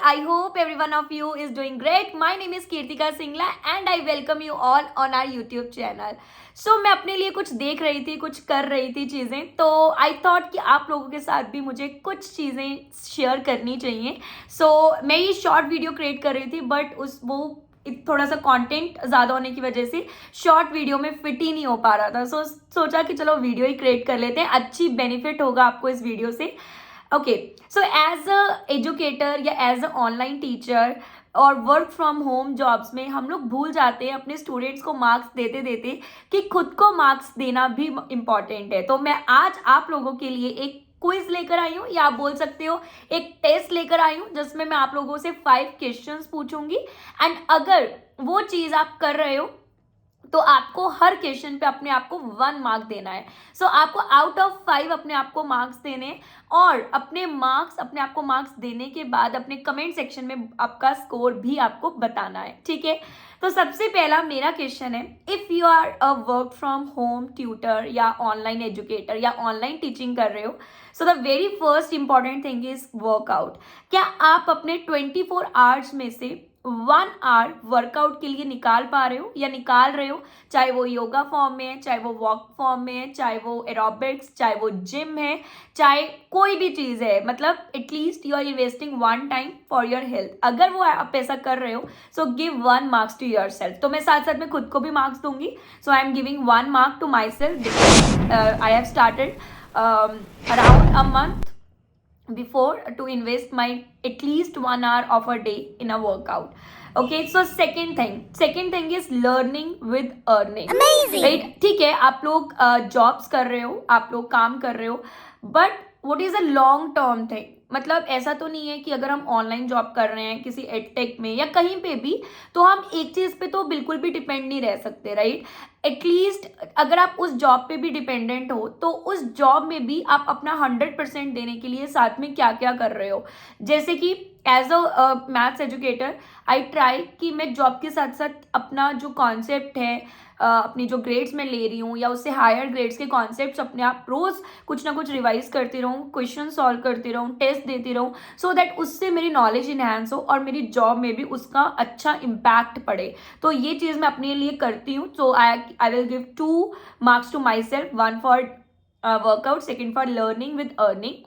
I hope every one of you is doing great. My name is Kirtika Singla and I welcome you all on our YouTube channel. So मैं अपने लिए कुछ देख रही थी, कुछ कर रही थी चीज़ें, तो आई थॉट कि आप लोगों के साथ भी मुझे कुछ चीज़ें शेयर करनी चाहिए. मैं ये शॉर्ट वीडियो क्रिएट कर रही थी, बट थोड़ा सा कंटेंट ज़्यादा होने की वजह से शॉर्ट वीडियो में फिट ही नहीं हो पा रहा था. सोचा कि चलो वीडियो ही क्रिएट कर लेते हैं, अच्छी बेनिफिट होगा आपको इस वीडियो से. Okay, so as a educator या एज अ ऑनलाइन टीचर और वर्क फ्रॉम होम जॉब्स में हम लोग भूल जाते हैं अपने स्टूडेंट्स को मार्क्स देते देते कि खुद को मार्क्स देना भी इम्पॉर्टेंट है. तो मैं आज आप लोगों के लिए एक क्विज लेकर आई हूँ, या आप बोल सकते हो एक टेस्ट लेकर आई हूँ, जिसमें मैं आप लोगों से 5 क्वेश्चंस पूछूंगी. एंड अगर वो चीज़ आप कर रहे हो तो आपको हर क्वेश्चन पे अपने आप को 1 मार्क देना है. आपको आउट ऑफ 5 अपने आप को मार्क्स देने हैं, और अपने आप को मार्क्स देने के बाद अपने कमेंट सेक्शन में आपका स्कोर भी आपको बताना है. ठीक है, तो सबसे पहला मेरा क्वेश्चन है, if you are a work from home tutor या ऑनलाइन एजुकेटर या ऑनलाइन टीचिंग कर रहे हो, so the very first important thing is workout. क्या आप अपने 24 आवर्स में से 1 आवर वर्कआउट के लिए निकाल पा रहे हो या निकाल रहे हो? चाहे वो योगा फॉर्म में है, चाहे वो वॉक फॉर्म में है, चाहे वो एरोबिक्स, चाहे वो जिम है, चाहे कोई भी चीज़ है, मतलब at least you are investing 1 time for your health. अगर वो आप ऐसा कर रहे हो, so give 1 marks to yourself. तो मैं साथ साथ में खुद को भी मार्क्स दूंगी. So I am giving 1 mark to myself. I have started around a month before to invest my at least 1 hour of a day in a workout. Okay, so second thing is learning with earning. Amazing, right? ठीक है, आप लोग jobs कर रहे हो, आप लोग काम कर रहे हो, but what is a long term thing? मतलब ऐसा तो नहीं है कि अगर हम ऑनलाइन जॉब कर रहे हैं किसी एडटेक में या कहीं पे भी, तो हम एक चीज़ पे तो बिल्कुल भी डिपेंड नहीं रह सकते, राइट? एटलीस्ट अगर आप उस जॉब पे भी डिपेंडेंट हो, तो उस जॉब में भी आप अपना 100% देने के लिए साथ में क्या क्या कर रहे हो. जैसे कि as a maths educator I try कि मैं जॉब के साथ साथ अपना जो कॉन्सेप्ट है, अपनी जो ग्रेड्स मैं ले रही हूँ या उससे हायर ग्रेड्स के कॉन्सेप्ट्स अपने आप रोज़ कुछ ना कुछ रिवाइज करती रहूँ, क्वेश्चन सॉल्व करती रहूँ, टेस्ट देती रहूँ, सो दैट उससे मेरी नॉलेज इन्हांस हो और मेरी जॉब में भी उसका अच्छा इम्पैक्ट पड़े. तो ये चीज़ मैं अपने लिए करती हूँ. So I will give 2 marks to myself, 1 for workout, second for learning with earning.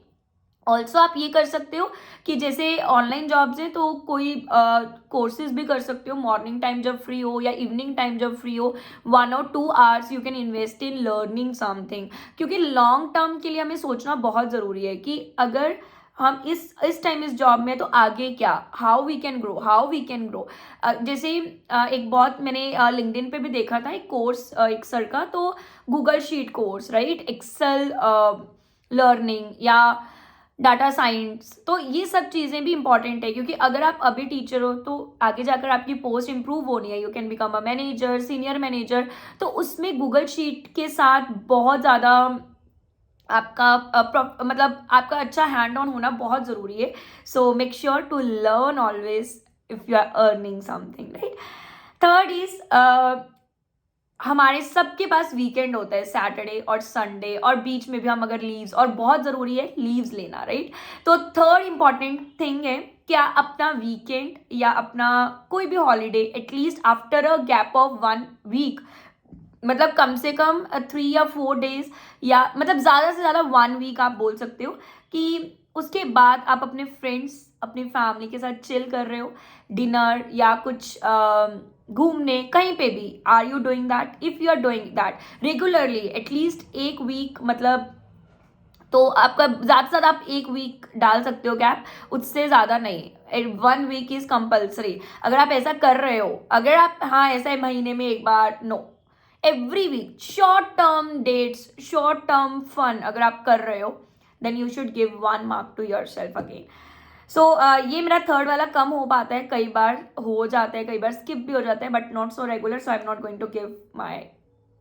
Also आप ये कर सकते हो कि जैसे ऑनलाइन जॉब्स हैं, तो कोई कोर्सेज भी कर सकते हो मॉर्निंग टाइम जब फ्री हो या इवनिंग टाइम जब फ्री हो. 1 और 2 hours you can invest in learning something, क्योंकि लॉन्ग टर्म के लिए हमें सोचना बहुत ज़रूरी है कि अगर हम इस टाइम इस जॉब में, तो आगे क्या, हाउ वी कैन ग्रो. जैसे एक बहुत मैंने लिंक्डइन पे भी देखा था एक कोर्स एक सर का, तो Google sheet course, right, excel learning या डाटा साइंस. तो ये सब चीज़ें भी इंपॉर्टेंट है, क्योंकि अगर आप अभी टीचर हो तो आगे जाकर आपकी पोस्ट इंप्रूव होनी है, you can become a manager, senior manager. तो उसमें गूगल शीट के साथ बहुत ज़्यादा आपका मतलब आपका अच्छा हैंड ऑन होना बहुत ज़रूरी है. So make sure to learn always if you are earning something, right. Third is, हमारे सबके पास वीकेंड होता है, सैटरडे और संडे, और बीच में भी हम अगर लीव्स, और बहुत ज़रूरी है लीव्स लेना, राइट. तो थर्ड इंपॉर्टेंट थिंग है, क्या अपना वीकेंड या अपना कोई भी holiday at least after a gap of 1 week, मतलब कम से कम 3 या 4 डेज, या मतलब ज़्यादा से ज़्यादा 1 वीक आप बोल सकते हो, कि उसके बाद आप अपने फ्रेंड्स, अपनी फैमिली के साथ चिल कर रहे हो, डिनर या कुछ घूमने कहीं पे भी. Are you doing that? If you are doing that regularly at least 1 week, मतलब तो आपका ज़्यादा से ज़्यादा आप 1 वीक डाल सकते हो गैप, उससे ज़्यादा नहीं. 1 वीक इज़ कंपल्सरी अगर आप ऐसा कर रहे हो. अगर आप, हाँ, ऐसा है महीने में एक बार, no, every week short term dates, short term fun अगर आप कर रहे हो, then you should give 1 mark to yourself again. ये मेरा थर्ड वाला कम हो पाता है, कई बार हो जाता है, कई बार स्किप भी हो जाता है, but not so regular, so I am not going to give my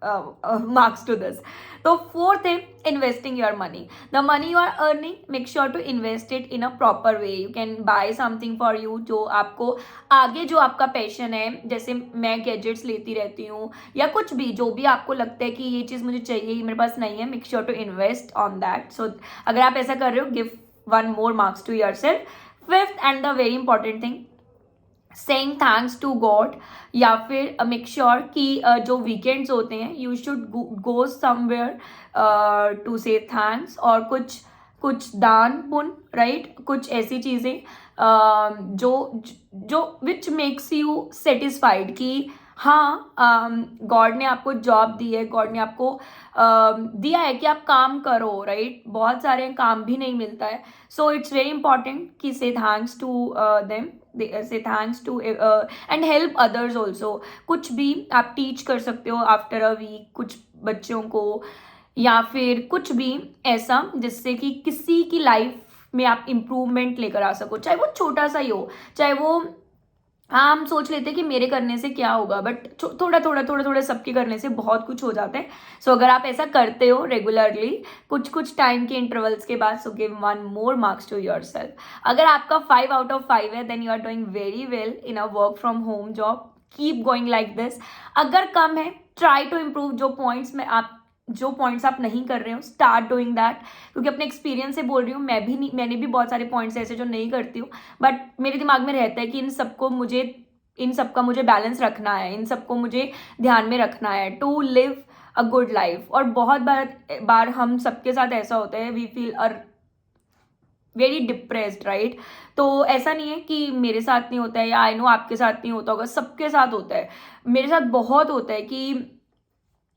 marks to this. So fourth thing, investing your money. The money you are earning, make sure to invest it in a proper way. You can buy something for you जो आपको आगे, जो आपका passion है. जैसे मैं gadgets लेती रहती हूँ, या कुछ भी जो भी आपको लगता है कि ये चीज़ मुझे चाहिए, ये मेरे पास नहीं है, make sure to invest on that. So अगर आप ऐसा कर रहे हो, give 1 more marks to yourself. Fifth and the very important thing, saying thanks to God, या फिर मेक श्योर कि जो वीकेंड्स होते हैं you should go somewhere to say thanks, और कुछ कुछ दान पुण्य, राइट, कुछ ऐसी चीज़ें जो जो विच मेक्स यू सेटिस्फाइड कि हाँ, गॉड ने आपको जॉब दी है, गॉड ने आपको दिया है कि आप काम करो, राइट, बहुत सारे काम भी नहीं मिलता है, सो इट्स वेरी इंपॉर्टेंट कि say thanks to them, say thanks to and help others also. कुछ भी आप टीच कर सकते हो आफ्टर अ वीक कुछ बच्चों को, या फिर कुछ भी ऐसा जिससे कि किसी की लाइफ में आप इम्प्रूवमेंट लेकर आ सको, चाहे वो छोटा सा ही हो, चाहे वो, हाँ, हम सोच लेते हैं कि मेरे करने से क्या होगा, बट थोड़ा थोड़ा थोड़ा थोड़ा सबके करने से बहुत कुछ हो जाता है। सो अगर आप ऐसा करते हो रेगुलरली कुछ कुछ टाइम के इंटरवल्स के बाद, so give 1 more marks to yourself. अगर आपका 5 out of 5 है, then you are doing very well in a work from home job, keep going like this. अगर कम है, ट्राई टू इम्प्रूव, जो पॉइंट्स आप नहीं कर रहे हो, स्टार्ट डूइंग दैट, क्योंकि अपने एक्सपीरियंस से बोल रही हूँ, मैंने भी बहुत सारे पॉइंट्स ऐसे जो नहीं करती हूँ, बट मेरे दिमाग में रहता है कि इन सबका मुझे बैलेंस रखना है, इन सबको मुझे ध्यान में रखना है to live a good life. और बहुत बार हम सबके साथ ऐसा होता है, we feel very depressed, right. तो ऐसा नहीं है कि मेरे साथ नहीं होता है, या आई नो आपके साथ नहीं होता होगा, सबके साथ होता है। मेरे साथ बहुत होता है कि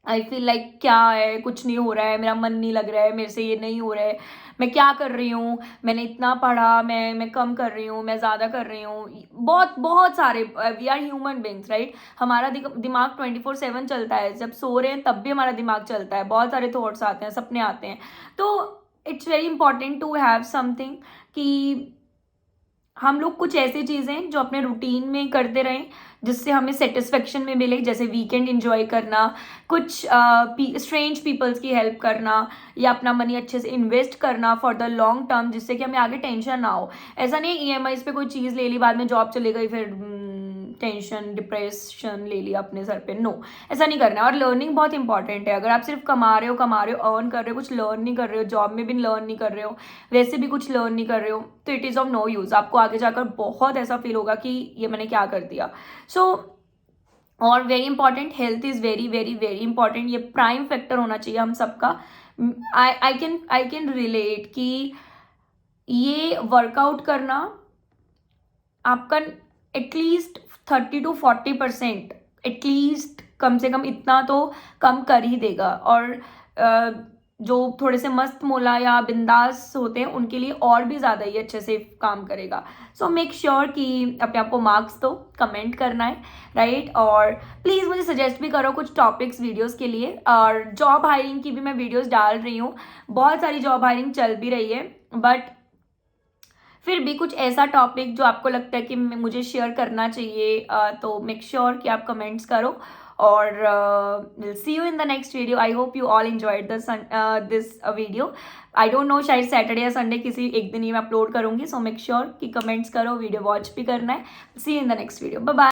आई फील लाइक क्या है, कुछ नहीं हो रहा है, मेरा मन नहीं लग रहा है, मेरे से ये नहीं हो रहा है, मैं क्या कर रही हूँ, मैंने इतना पढ़ा, मैं कम कर रही हूँ, मैं ज़्यादा कर रही हूँ, बहुत बहुत सारे, we are human beings, right. हमारा दिमाग 24/7 चलता है, जब सो रहे हैं तब भी हमारा दिमाग चलता है, बहुत सारे थॉट्स आते हैं, सपने आते हैं। तो it's very important to have something कि हम लोग कुछ ऐसी चीज़ें जो अपने रूटीन में करते रहें, जिससे हमें सेटिस्फेक्शन में मिले, जैसे वीकेंड एंजॉय करना, कुछ स्ट्रेंज पीपल्स की हेल्प करना, या अपना मनी अच्छे से इन्वेस्ट करना फॉर द लॉन्ग टर्म, जिससे कि हमें आगे टेंशन ना हो। ऐसा नहीं ईएमआईज पे कोई चीज़ ले ली, बाद में जॉब चले गई, फिर टेंशन डिप्रेशन ले लिया अपने सर पे, नो, ऐसा नहीं करना है। और लर्निंग बहुत इंपॉर्टेंट है। अगर आप सिर्फ कमा रहे हो, अर्न कर रहे हो, कुछ लर्न नहीं कर रहे हो, जॉब में भी लर्न नहीं कर रहे हो, वैसे भी कुछ लर्न नहीं कर रहे हो, तो it is of no use. आपको आगे जाकर बहुत ऐसा फील होगा कि ये मैंने क्या कर दिया। सो और very important, health is very very very important, ये प्राइम फैक्टर होना चाहिए हम सबका। आई कैन रिलेट कि ये वर्कआउट करना आपका एटलीस्ट 30 to 40%, एटलीस्ट कम से कम इतना तो कम कर ही देगा। और जो थोड़े से मस्त मोला या बिंदास होते हैं उनके लिए और भी ज़्यादा ही अच्छे से काम करेगा। सो मेक श्योर कि अपने आप को मार्क्स दो, कमेंट करना है, राइट। और प्लीज़ मुझे सजेस्ट भी करो कुछ टॉपिक्स वीडियोस के लिए। और जॉब हायरिंग की भी मैं वीडियोस डाल रही हूँ, बहुत सारी जॉब हायरिंग चल भी रही है, बट फिर भी कुछ ऐसा टॉपिक जो आपको लगता है कि मुझे शेयर करना चाहिए, तो मेक श्योर कि आप कमेंट्स करो। और will see you in the next video. I hope you all enjoyed this video. I don't know, शायद सैटरडे या संडे किसी एक दिन ही मैं अपलोड करूंगी। सो मेक श्योर कि कमेंट्स करो, वीडियो वॉच भी करना है। See you in the next video. Bye bye.